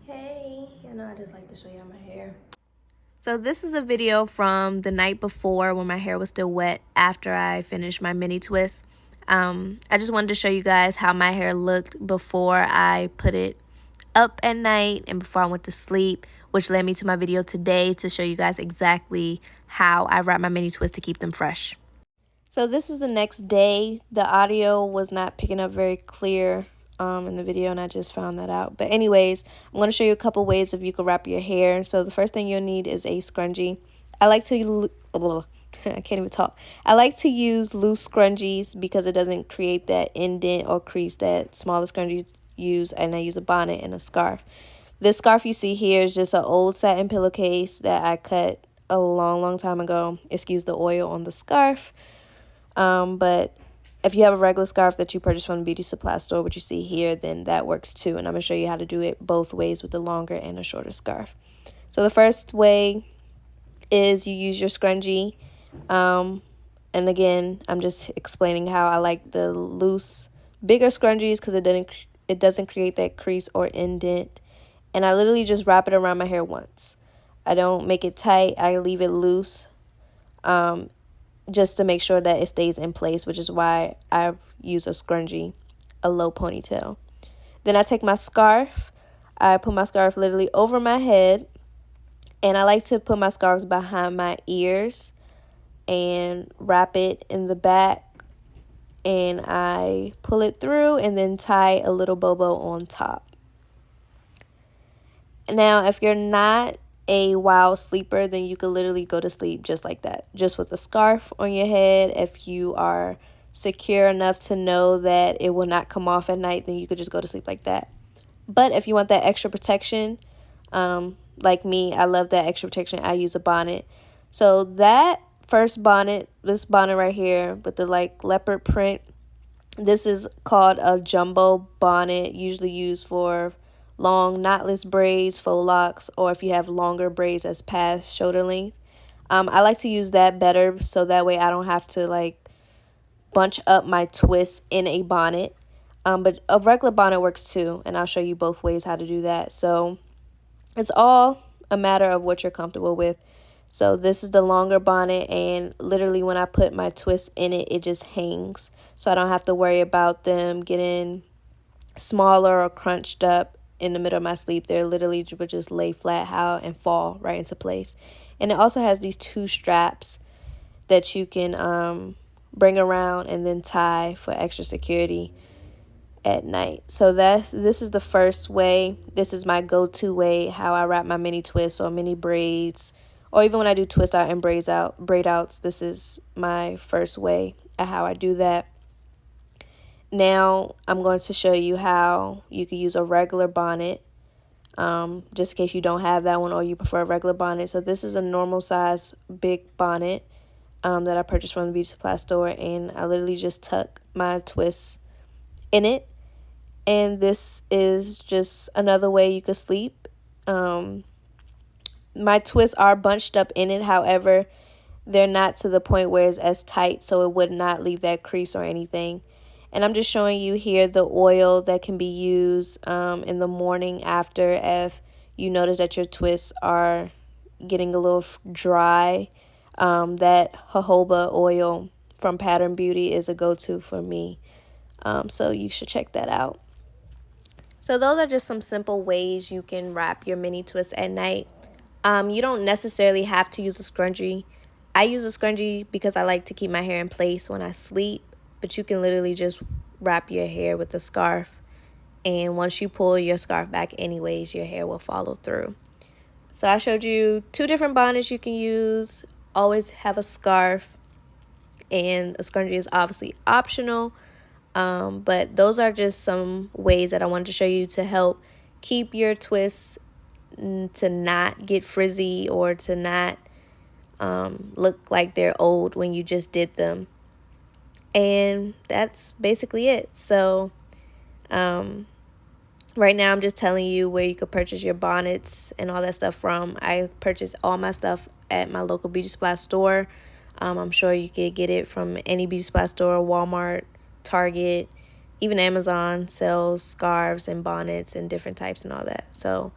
Hey, I just like to show y'all my hair. So this is a video from the night before when my hair was still wet after I finished my mini twist. I just wanted to show you guys how my hair looked before I put it up at night and before I went to sleep, which led me to my video today to show you guys exactly how I wrap my mini twist to keep them fresh. So this is the next day. The audio was not picking up very clear in the video, and I just found that out. But anyways, I'm going to show you a couple ways of you can wrap your hair. So the first thing you'll need is a scrunchie. I like to I can't even talk. I like to use loose scrunchies because it doesn't create that indent or crease that smaller scrunchies use, and I use a bonnet and a scarf. This scarf you see here is just an old satin pillowcase that I cut a long time ago. Excuse the oil on the scarf. But if you have a regular scarf that you purchase from the beauty supply store, which you see here, then that works too. And I'm going to show you how to do it both ways with the longer and a shorter scarf. So the first way is you use your scrunchie. And again, I'm just explaining how I like the loose, bigger scrunchies because it doesn't create that crease or indent. And I literally just wrap it around my hair once. I don't make it tight. I leave it loose. Just to make sure that it stays in place, which is why I use a scrunchie, a low ponytail. Then I take my scarf. I put my scarf literally over my head, and I like to put my scarves behind my ears and wrap it in the back, and I pull it through and then tie a little bobo on top. Now, if you're not a wild sleeper, then you could literally go to sleep just like that, just with a scarf on your head. If you are secure enough to know that it will not come off at night, then you could just go to sleep like that. But if you want that extra protection, like me, I love that extra protection. I use a bonnet. So that first bonnet, this bonnet right here with the like leopard print, this is called a jumbo bonnet, usually used for long knotless braids, faux locks, or if you have longer braids that's past shoulder length. I like to use that better so that way I don't have to like bunch up my twists in a bonnet. But a regular bonnet works too, and I'll show you both ways how to do that. So it's all a matter of what you're comfortable with. So this is the longer bonnet, and literally when I put my twist in it, it just hangs. So I don't have to worry about them getting smaller or crunched up in the middle of my sleeve. They're literally would just lay flat out and fall right into place. And it also has these two straps that you can bring around and then tie for extra security at night. So this is the first way. This is my go-to way how I wrap my mini twists or mini braids, or even when I do twist out and braid outs. This is my first way of how I do that. Now I'm going to show you how you can use a regular bonnet, just in case you don't have that one or you prefer a regular bonnet. So this is a normal size big bonnet that I purchased from the beauty supply store, and I literally just tuck my twists in it. And this is just another way you could sleep. My twists are bunched up in it. However, they're not to the point where it's as tight, so it would not leave that crease or anything. And I'm just showing you here the oil that can be used in the morning after if you notice that your twists are getting a little dry. That jojoba oil from Pattern Beauty is a go-to for me. So you should check that out. So those are just some simple ways you can wrap your mini twist at night. You don't necessarily have to use a scrunchie. I use a scrunchie because I like to keep my hair in place when I sleep, but you can literally just wrap your hair with a scarf, and once you pull your scarf back anyways, your hair will follow through. So I showed you two different bonnets you can use. Always have a scarf, and a scrunchie is obviously optional. But those are just some ways that I wanted to show you to help keep your twists to not get frizzy or to not look like they're old when you just did them. And that's basically it. So right now I'm just telling you where you could purchase your bonnets and all that stuff from. I purchased all my stuff at my local beauty supply store. I'm sure you could get it from any beauty supply store, Walmart, Target, even Amazon sells scarves and bonnets and different types and all that. So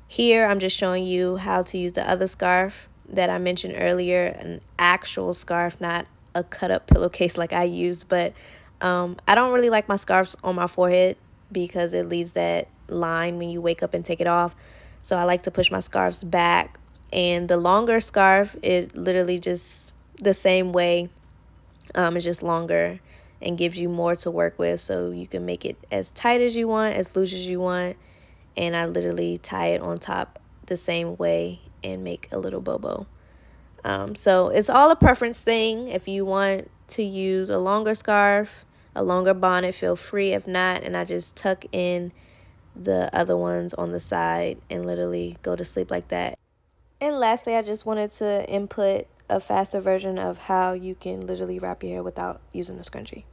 here I'm just showing you how to use the other scarf that I mentioned earlier, an actual scarf, not a cut up pillowcase like I used. But I don't really like my scarves on my forehead because it leaves that line when you wake up and take it off. So I like to push my scarves back. And the longer scarf, it literally just the same way. It's just longer and gives you more to work with, so you can make it as tight as you want, as loose as you want. And I literally tie it on top the same way and make a little bobo. So it's all a preference thing. If you want to use a longer scarf, a longer bonnet, feel free. If not, and I just tuck in the other ones on the side and literally go to sleep like that. And lastly, I just wanted to input a faster version of how you can literally wrap your hair without using a scrunchie.